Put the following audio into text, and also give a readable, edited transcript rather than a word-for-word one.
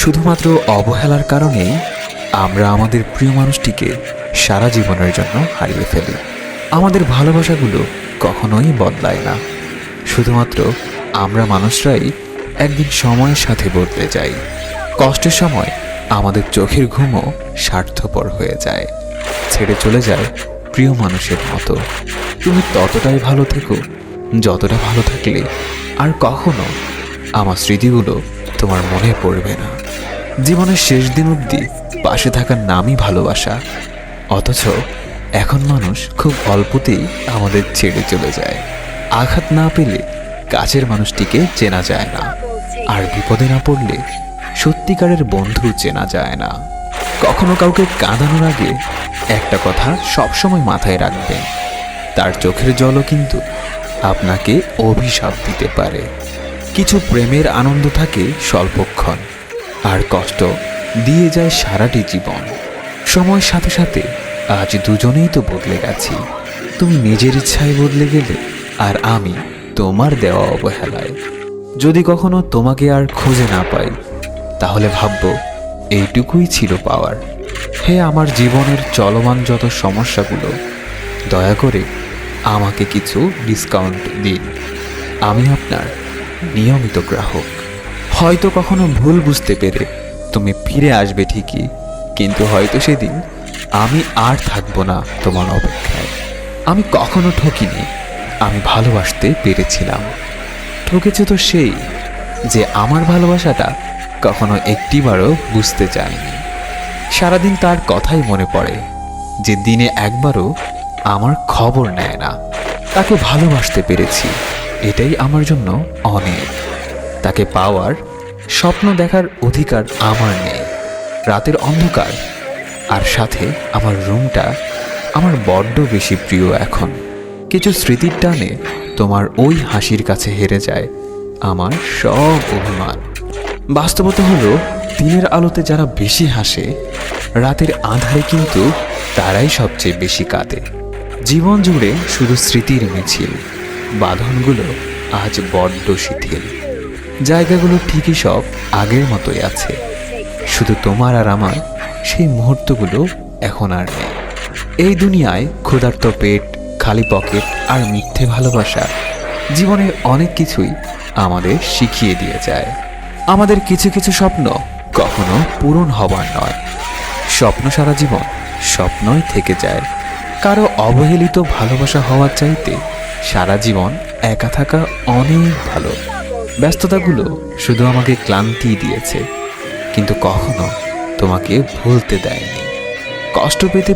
শুধুমাত্র অবহেলার কারণেই আমরা আমাদের প্রিয় মানুষটিকে সারা জীবনের জন্য হারিয়ে ফেলি। আমাদের ভালোবাসাগুলো কখনোই বদলায় না, শুধুমাত্র আমরা মানুষরাই একদিন সময়ের সাথে বদলে যাই। কষ্টের সময় আমাদের চোখের ঘুমও স্বার্থপর হয়ে যায়, ছেড়ে চলে যায় প্রিয় মানুষের মতো। তুমি ততটাই ভালো থেকো যতটা ভালো থাকলে আর কখনো আমার স্মৃতিগুলো তোমার মনে পড়বে না। জীবনের শেষ দিন অবধি পাশে থাকার নামই ভালোবাসা, অথচ এখন মানুষ খুব অল্পতেই আমাদের ছেড়ে চলে যায়। আঘাত না পেলে কাছের মানুষটিকে চেনা যায় না, আর বিপদে না পড়লে সত্যিকারের বন্ধু চেনা যায় না। কখনো কাউকে কাঁদানোর আগে একটা কথা সবসময় মাথায় রাখবেন, তার চোখের জলও কিন্তু আপনাকে অভিশাপ দিতে পারে। কিছু প্রেমের আনন্দ থাকে স্বল্পক্ষণ, আর কষ্ট দিয়ে যায় সারাটি জীবন। সময়ের সাথে সাথে আজ দুজনেই তো বদলে গেছি, তুমি নিজের ইচ্ছায় বদলে গেলে, আর আমি তোমার দেওয়া অবহেলায়। যদি কখনো তোমাকে আর খুঁজে না পাই, তাহলে ভাববো এইটুকুই ছিল পাওয়ার। হে আমার জীবনের চলমান যত সমস্যাগুলো, দয়া করে আমাকে কিছু ডিসকাউন্ট দিন। আমি আপনার নিয়মিত গ্রাহক। হয়তো কখনো ভুল বুঝতে পেরে তুমি ফিরে আসবে ঠিকই, কিন্তু হয়তো সেদিন আমি আর থাকবো না তোমার অপেক্ষায়। আমি কখনো ঠকিনি, আমি ভালোবাসতে পেরেছিলাম। ঠকেছে তো সেই যে আমার ভালোবাসাটা কখনো একটিবারও বুঝতে চায়নি। সারাদিন তার কথাই মনে পড়ে, যে দিনে একবারও আমার খবর নেয় না। তাকে ভালোবাসতে পেরেছি, এটাই আমার জন্য অনেক। তাকে পাওয়ার স্বপ্ন দেখার অধিকার আমার নেই। রাতের অন্ধকার আর সাথে আমার রুমটা আমার বড্ড বেশি প্রিয় এখন। কিছু স্মৃতির টানে তোমার ওই হাসির কাছে হেরে যায় আমার সব অভিমান। বাস্তবতা হলো, দিনের আলোতে যারা বেশি হাসে, রাতের আঁধারে কিন্তু তারাই সবচেয়ে বেশি কাঁদে। জীবন জুড়ে শুধু স্মৃতির মিছিল, বাঁধনগুলো আজ বড্ড শিথিল। জায়গাগুলো ঠিকই সব আগের মতোই আছে, শুধু তোমার আর আমার সেই মুহূর্তগুলো এখন আর নেই। এই দুনিয়ায় ক্ষুধার্ত পেট, খালি পকেট আর মিথ্যে ভালোবাসা জীবনের অনেক কিছুই আমাদের শিখিয়ে দিয়ে যায়। আমাদের কিছু কিছু স্বপ্ন কখনো পূরণ হবার নয়, স্বপ্ন সারা জীবন স্বপ্নই থেকে যায়। কারো অবহেলিত ভালোবাসা হওয়ার চাইতে সারা জীবন একা থাকা অনেক ভালো। ব্যস্ততাগুলো শুধু আমাকে ক্লান্তি দিয়েছে, কিন্তু কখনো তোমাকে ভুলতে দেয়নি। কষ্ট পেতে